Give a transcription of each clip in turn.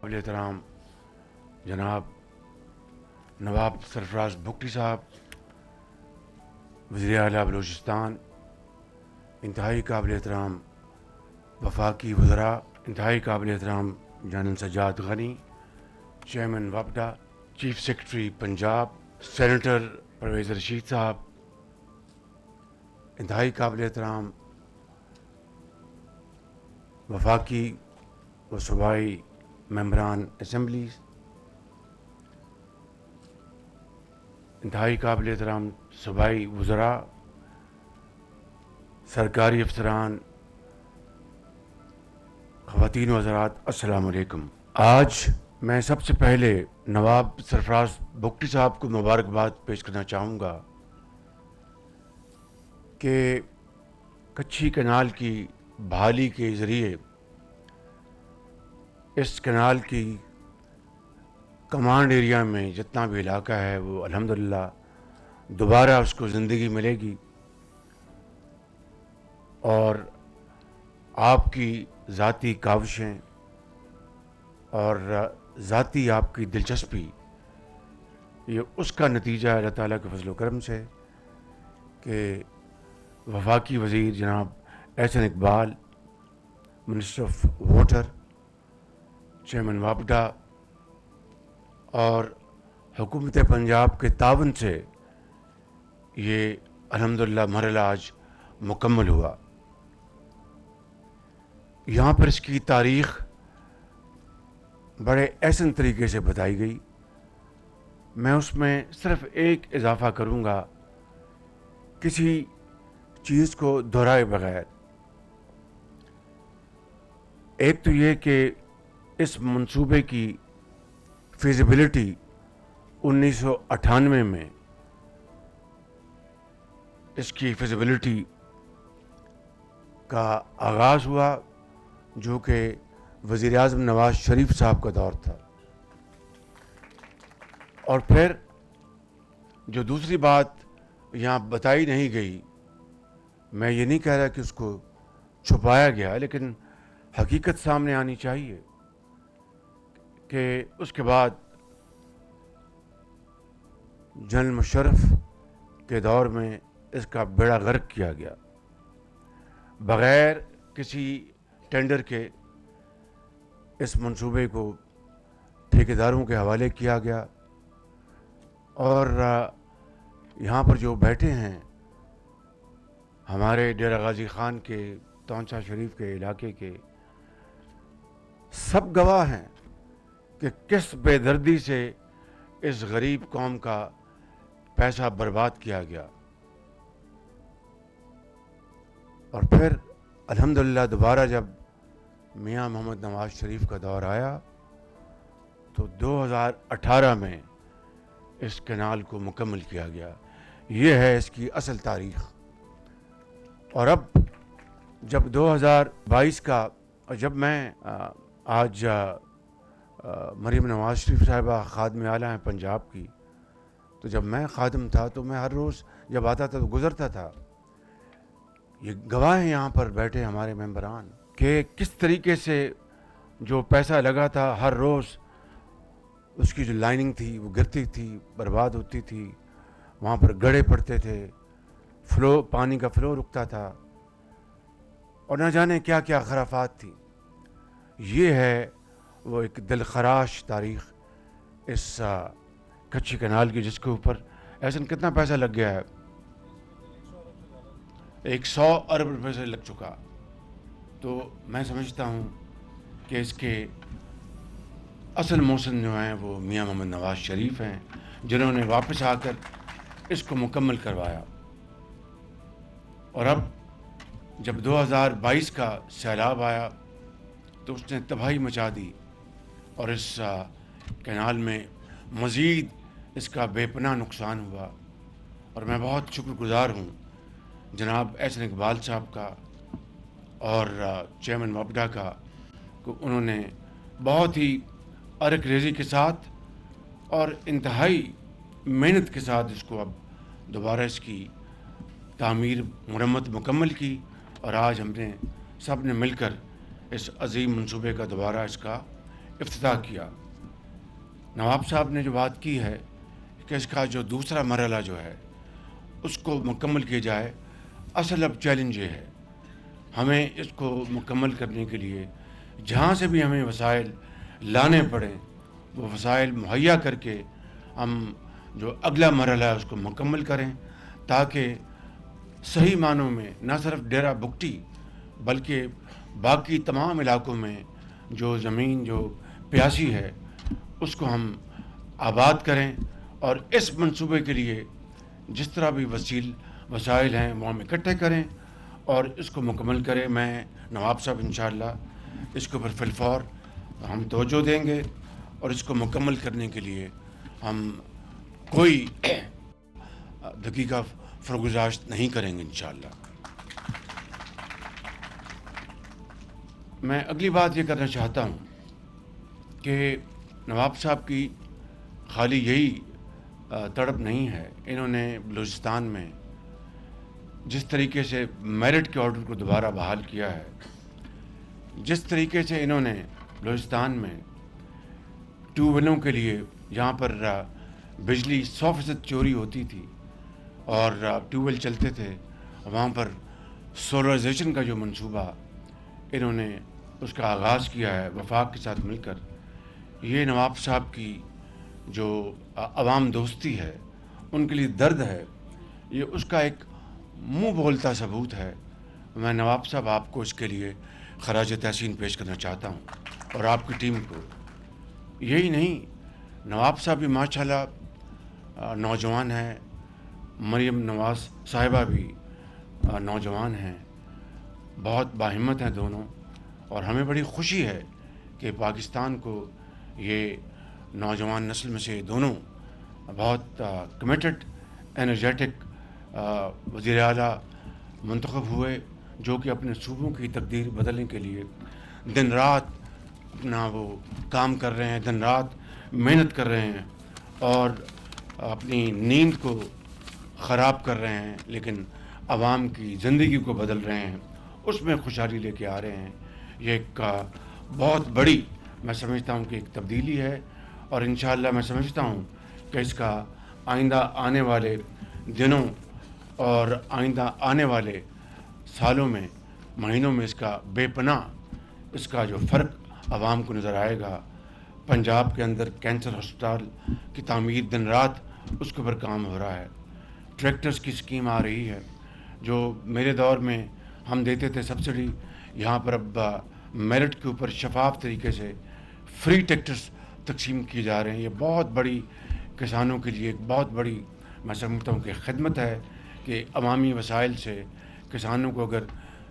قابل احترام جناب نواب سرفراز بگٹی صاحب، وزیر اعلیٰ بلوچستان، انتہائی قابل احترام وفاقی وزراء، انتہائی قابل احترام جنرل سجاد غنی، چیئرمین وپڈا، chief secretary Punjab, senator Parvez Rashid صاحب، انتہائی قابل احترام وفاقی و صوبائی ممبران اسمبلیز، انتہائی قابل احترام صوبائی وزراء، سرکاری افسران، خواتین و حضرات، السلام علیکم۔ آج میں سب سے پہلے نواب سرفراز بگٹی صاحب کو مبارکباد پیش کرنا چاہوں گا کہ کچھی کینال کی بحالی کے ذریعے اس کینال کی کمانڈ ایریا میں جتنا بھی علاقہ ہے وہ الحمدللہ دوبارہ اس کو زندگی ملے گی، اور آپ کی ذاتی کاوشیں اور ذاتی آپ کی دلچسپی یہ اس کا نتیجہ ہے اللہ تعالیٰ کے فضل و کرم سے کہ وفاقی وزیر جناب Ahsan Iqbal, minister of water, chairman وپڈا اور حکومت پنجاب کے تعاون سے یہ الحمدللہ مرحلہ آج مکمل ہوا۔ یہاں پر اس کی تاریخ بڑے احسن طریقے سے بتائی گئی، میں اس میں صرف ایک اضافہ کروں گا کسی چیز کو دہرائے بغیر۔ ایک تو یہ کہ اس منصوبے کی فیزیبلٹی 1998 میں اس کی فیزیبلٹی کا آغاز ہوا، جو کہ وزیر اعظم نواز شریف صاحب کا دور تھا۔ اور پھر جو دوسری بات یہاں بتائی نہیں گئی، میں یہ نہیں کہہ رہا کہ اس کو چھپایا گیا، لیکن حقیقت سامنے آنی چاہیے کہ اس کے بعد جنرل مشرف کے دور میں اس کا بیڑا غرق کیا گیا، بغیر کسی ٹینڈر کے اس منصوبے کو ٹھیکیداروں کے حوالے کیا گیا، اور یہاں پر جو بیٹھے ہیں ہمارے ڈیرہ غازی خان کے، تونسا شریف کے علاقے کے، سب گواہ ہیں کہ کس بے دردی سے اس غریب قوم کا پیسہ برباد کیا گیا۔ اور پھر الحمدللہ دوبارہ جب میاں محمد نواز شریف کا دور آیا تو 2018 میں اس کینال کو مکمل کیا گیا۔ یہ ہے اس کی اصل تاریخ۔ اور اب جب 2022 کا، جب میں آج مریم نواز شریف صاحبہ خادم اعلیٰ ہیں پنجاب کی، تو جب میں خادم تھا تو میں ہر روز جب آتا تھا تو گزرتا تھا۔ یہ گواہ ہیں یہاں پر بیٹھے ہمارے ممبران کہ کس طریقے سے جو پیسہ لگا تھا ہر روز اس کی جو لائننگ تھی وہ گرتی تھی، برباد ہوتی تھی، وہاں پر گڑھے پڑتے تھے، پانی کا فلو رکتا تھا، اور نہ جانے کیا کیا خرافات تھی۔ یہ ہے وہ ایک دلخراش تاریخ اس کچھی کینال کی، جس کے اوپر ایسا کتنا پیسہ لگ گیا ہے، 100 ارب روپے سے لگ چکا۔ تو میں سمجھتا ہوں کہ اس کے اصل موسم جو ہیں وہ میاں محمد نواز شریف ہیں، جنہوں نے واپس آ کر اس کو مکمل کروایا۔ اور اب جب 2022 کا سیلاب آیا تو اس نے تباہی مچا دی، اور اس کینال میں مزید اس کا بے پناہ نقصان ہوا۔ اور میں بہت شکر گزار ہوں جناب احسن اقبال صاحب کا اور چیئرمین وپڈا کا کہ انہوں نے بہت ہی ارک ریزی کے ساتھ اور انتہائی محنت کے ساتھ اس کو اب دوبارہ اس کی تعمیر مرمت مکمل کی، اور آج ہم نے سب نے مل کر اس عظیم منصوبے کا دوبارہ اس کا افتتاح کیا. نواب صاحب نے جو بات کی ہے کہ اس کا جو دوسرا مرحلہ جو ہے اس کو مکمل کیا جائے. اصل اب چیلنج یہ ہے ہمیں اس کو مکمل کرنے کے لیے جہاں سے بھی ہمیں وسائل لانے پڑیں وہ وسائل مہیا کر کے ہم جو اگلا مرحلہ ہے اس کو مکمل کریں تاکہ صحیح معنوں میں نہ صرف ڈیرہ بگٹی بلکہ باقی تمام علاقوں میں جو زمین جو پیاسی ہے اس کو ہم آباد کریں اور اس منصوبے کے لیے جس طرح بھی وسائل ہیں وہ ہم اکٹھے کریں اور اس کو مکمل کریں. میں نواب صاحب انشاءاللہ اس کے اوپر فی الفور ہم توجہ دیں گے اور اس کو مکمل کرنے کے لیے ہم کوئی دقیقہ فرگزاشت نہیں کریں گے انشاءاللہ. میں اگلی بات یہ کرنا چاہتا ہوں کہ نواب صاحب کی خالی یہی تڑپ نہیں ہے. انہوں نے بلوچستان میں جس طریقے سے میرٹ کے آرڈر کو دوبارہ بحال کیا ہے, جس طریقے سے انہوں نے بلوچستان میں ٹیوب ویلوں کے لیے جہاں پر بجلی 100% چوری ہوتی تھی اور ٹیوب ویل چلتے تھے وہاں پر سولرائزیشن کا جو منصوبہ انہوں نے اس کا آغاز کیا ہے وفاق کے ساتھ مل کر, یہ نواب صاحب کی جو عوام دوستی ہے ان کے لیے درد ہے, یہ اس کا ایک منہ بولتا ثبوت ہے. میں نواب صاحب آپ کو اس کے لیے خراج تحسین پیش کرنا چاہتا ہوں اور آپ کی ٹیم کو. یہی نہیں, نواب صاحب بھی ماشاءاللہ نوجوان ہیں, مریم نواز صاحبہ بھی نوجوان ہیں, بہت باہمت ہیں دونوں, اور ہمیں بڑی خوشی ہے کہ پاکستان کو یہ نوجوان نسل میں سے دونوں بہت کمیٹڈ انرجیٹک وزیر اعلیٰ منتخب ہوئے جو کہ اپنے صوبوں کی تقدیر بدلنے کے لیے دن رات اپنا وہ کام کر رہے ہیں, دن رات محنت کر رہے ہیں اور اپنی نیند کو خراب کر رہے ہیں لیکن عوام کی زندگی کو بدل رہے ہیں, اس میں خوشحالی لے کے آ رہے ہیں. یہ ایک بہت بڑی میں سمجھتا ہوں کہ ایک تبدیلی ہے اور انشاءاللہ میں سمجھتا ہوں کہ اس کا آئندہ آنے والے دنوں اور آئندہ آنے والے سالوں میں مہینوں میں اس کا بے پناہ اس کا جو فرق عوام کو نظر آئے گا. پنجاب کے اندر کینسر ہسپتال کی تعمیر دن رات اس کے اوپر کام ہو رہا ہے. ٹریکٹرز کی اسکیم آ رہی ہے جو میرے دور میں ہم دیتے تھے سبسڈی, یہاں پر اب میرٹ کے اوپر شفاف طریقے سے فری ٹریکٹرز تقسیم کیے جا رہے ہیں. یہ بہت بڑی کسانوں کے لیے ایک بہت بڑی میں سمجھتا ہوں کہ خدمت ہے کہ عوامی وسائل سے کسانوں کو اگر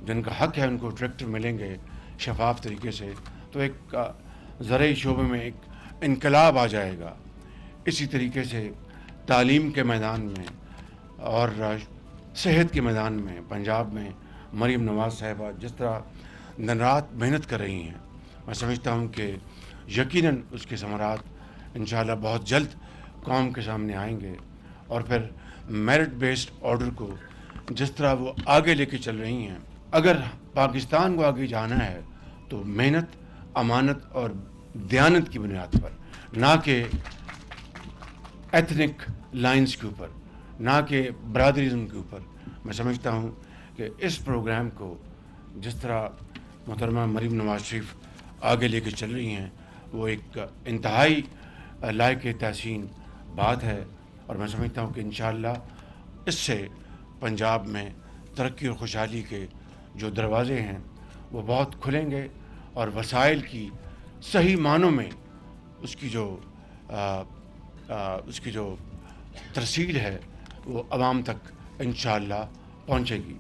جن کا حق ہے ان کو ٹریکٹر ملیں گے شفاف طریقے سے تو ایک زرعی شعبے میں ایک انقلاب آ جائے گا. اسی طریقے سے تعلیم کے میدان میں اور صحت کے میدان میں پنجاب میں مریم نواز صاحبہ جس طرح دن رات محنت کر رہی ہیں, میں سمجھتا ہوں کہ یقیناً اس کے ثمرات انشاءاللہ بہت جلد قوم کے سامنے آئیں گے. اور پھر میرٹ بیسڈ آرڈر کو جس طرح وہ آگے لے کے چل رہی ہیں, اگر پاکستان کو آگے جانا ہے تو محنت, امانت اور دیانت کی بنیاد پر, نہ کہ ایتھنک لائنز کے اوپر, نہ کہ برادریزم کے اوپر. میں سمجھتا ہوں کہ اس پروگرام کو جس طرح محترمہ مریم نواز شریف آگے لے کے چل رہی ہیں وہ ایک انتہائی لائق تحسین بات ہے اور میں سمجھتا ہوں کہ انشاءاللہ اس سے پنجاب میں ترقی اور خوشحالی کے جو دروازے ہیں وہ بہت کھلیں گے اور وسائل کی صحیح معنوں میں اس کی جو ترسیل ہے وہ عوام تک انشاءاللہ پہنچے گی.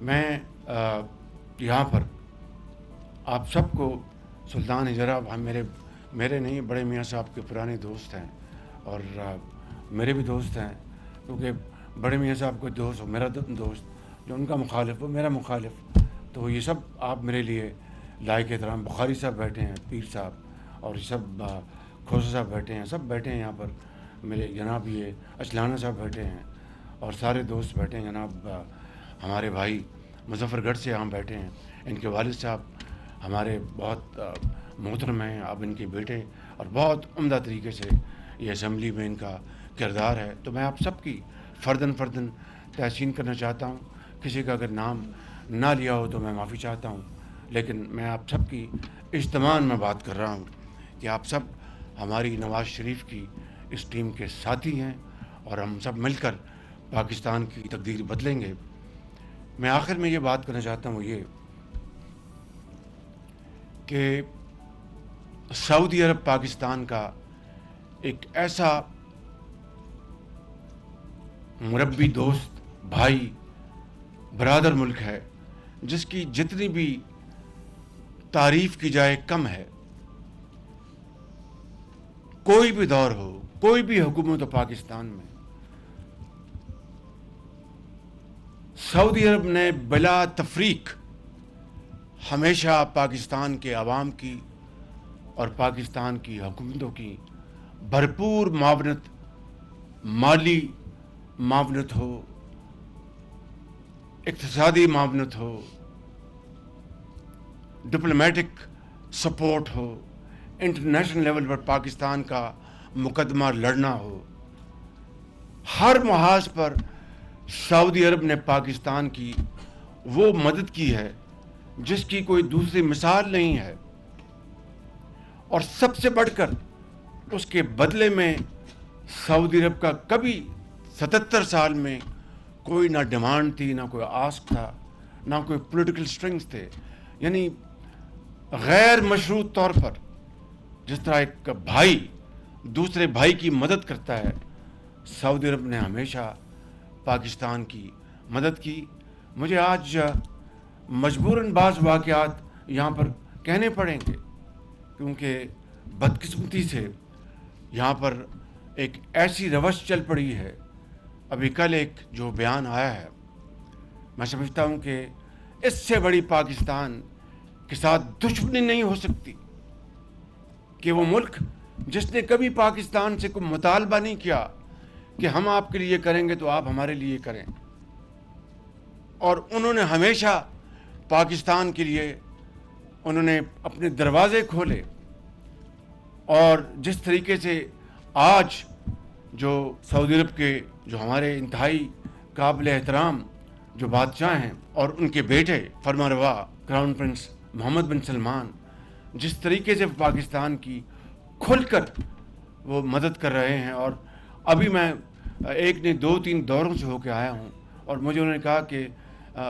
میں یہاں پر آپ سب کو سلطان حجرہ ہم میرے نہیں بڑے میاں صاحب کے پرانے دوست ہیں اور میرے بھی دوست ہیں, کیونکہ بڑے میاں صاحب کو دوست ہو میرا دوست, جو ان کا مخالف وہ میرا مخالف, تو یہ سب آپ میرے لیے لائق احترام. بخاری صاحب بیٹھے ہیں, پیر صاحب اور یہ سب کھوسا صاحب بیٹھے ہیں, سب بیٹھے ہیں یہاں پر, میرے جناب یہ اچلانہ صاحب بیٹھے ہیں اور سارے دوست بیٹھے ہیں, جناب ہمارے بھائی مظفر گڑھ سے یہاں بیٹھے ہیں, ان کے والد صاحب ہمارے بہت محترم ہیں, اب ان کے بیٹے, اور بہت عمدہ طریقے سے یہ اسمبلی میں ان کا کردار ہے. تو میں آپ سب کی فرداً تحسین کرنا چاہتا ہوں. کسی کا اگر نام نہ لیا ہو تو میں معافی چاہتا ہوں, لیکن میں آپ سب کی اجتماع میں بات کر رہا ہوں کہ آپ سب ہماری نواز شریف کی اس ٹیم کے ساتھی ہیں, اور ہم سب مل کر پاکستان کی تقدیر بدلیں گے. میں آخر میں یہ بات کرنا چاہتا ہوں یہ کہ سعودی عرب پاکستان کا ایک ایسا مربی, دوست, بھائی, برادر ملک ہے جس کی جتنی بھی تعریف کی جائے کم ہے. کوئی بھی دور ہو, کوئی بھی حکومت ہو پاکستان میں, سعودی عرب نے بلا تفریق ہمیشہ پاکستان کے عوام کی اور پاکستان کی حکومتوں کی بھرپور معاونت, مالی معاونت ہو, اقتصادی معاونت ہو, ڈپلومیٹک سپورٹ ہو, انٹرنیشنل لیول پر پاکستان کا مقدمہ لڑنا ہو, ہر محاذ پر سعودی عرب نے پاکستان کی وہ مدد کی ہے جس کی کوئی دوسری مثال نہیں ہے. اور سب سے بڑھ کر اس کے بدلے میں سعودی عرب کا کبھی 77 سال میں کوئی نہ ڈیمانڈ تھی, نہ کوئی آسک تھا, نہ کوئی پولیٹیکل سٹرنگز تھے. یعنی غیر مشروط طور پر جس طرح ایک بھائی دوسرے بھائی کی مدد کرتا ہے, سعودی عرب نے ہمیشہ پاکستان کی مدد کی. مجھے آج مجبوراً بعض واقعات یہاں پر کہنے پڑیں گے کیونکہ بدقسمتی سے یہاں پر ایک ایسی روش چل پڑی ہے. ابھی کل ایک جو بیان آیا ہے, میں سمجھتا ہوں کہ اس سے بڑی پاکستان کے ساتھ دشمنی نہیں ہو سکتی کہ وہ ملک جس نے کبھی پاکستان سے کوئی مطالبہ نہیں کیا کہ ہم آپ کے لیے کریں گے تو آپ ہمارے لیے کریں, اور انہوں نے ہمیشہ پاکستان کے لیے انہوں نے اپنے دروازے کھولے. اور جس طریقے سے آج جو سعودی عرب کے جو ہمارے انتہائی قابل احترام جو بادشاہ ہیں اور ان کے بیٹے فرمانروا کراؤن پرنس محمد بن سلمان جس طریقے سے پاکستان کی کھل کر وہ مدد کر رہے ہیں, اور ابھی میں ایک نے 2-3 دوروں سے ہو کے آیا ہوں, اور مجھے انہوں نے کہا کہ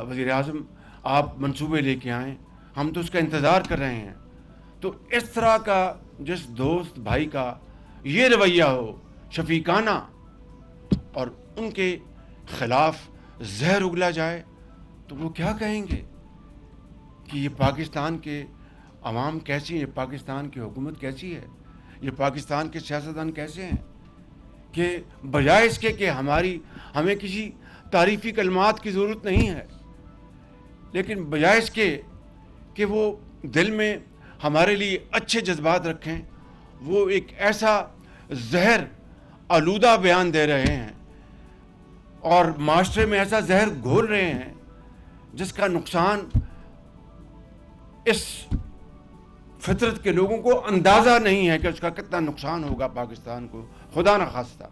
وزیر اعظم آپ منصوبے لے کے آئیں, ہم تو اس کا انتظار کر رہے ہیں. تو اس طرح کا جس دوست بھائی کا یہ رویہ ہو شفیقانہ اور ان کے خلاف زہر اگلا جائے تو وہ کیا کہیں گے کہ یہ پاکستان کے عوام کیسی ہے, پاکستان کی حکومت کیسی ہے, یہ پاکستان کے سیاستدان کیسے ہیں کہ بجائے اس کے کہ ہمیں کسی تعریفی کلمات کی ضرورت نہیں ہے, لیکن بجائے اس کے کہ وہ دل میں ہمارے لیے اچھے جذبات رکھیں, وہ ایک ایسا زہر آلودہ بیان دے رہے ہیں اور معاشرے میں ایسا زہر گھول رہے ہیں جس کا نقصان اس فطرت کے لوگوں کو اندازہ نہیں ہے کہ اس کا کتنا نقصان ہوگا پاکستان کو, خدا نہ خواستہ.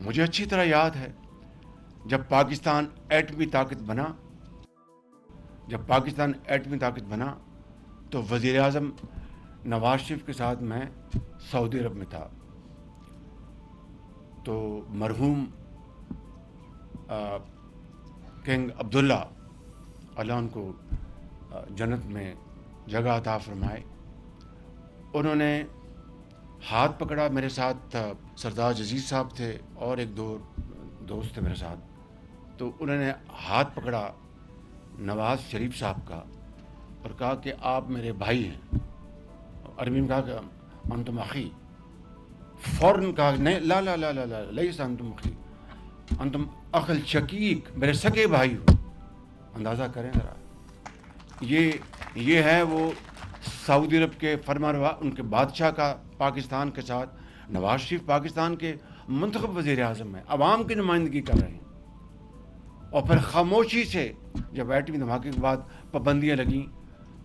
مجھے اچھی طرح یاد ہے جب پاکستان ایٹمی طاقت بنا تو وزیر اعظم نواز شریف کے ساتھ میں سعودی عرب میں تھا. تو مرحوم کنگ عبداللہ اللہ ان کو جنت میں جگہ عطا فرمائے, انہوں نے ہاتھ پکڑا. میرے ساتھ سردار عزیز صاحب تھے اور 2 دوست تھے میرے ساتھ. تو انہوں نے ہاتھ پکڑا نواز شریف صاحب کا اور کہا کہ آپ میرے بھائی ہیں. عربی میں کہا کہ انتم اخی. فوراً کہا نہیں, لا لا لا لا لا لیس انتم اخی, انتم اخ الشقیق, میرے سگے بھائی ہو. اندازہ کریں ذرا, یہ ہے وہ سعودی عرب کے فرمانروا, ان کے بادشاہ کا پاکستان کے ساتھ. نواز شریف پاکستان کے منتخب وزیر اعظم ہیں, عوام کی نمائندگی کر رہے ہیں, اور پھر خاموشی سے جب ایٹمی دھماکے کے بعد پابندیاں لگیں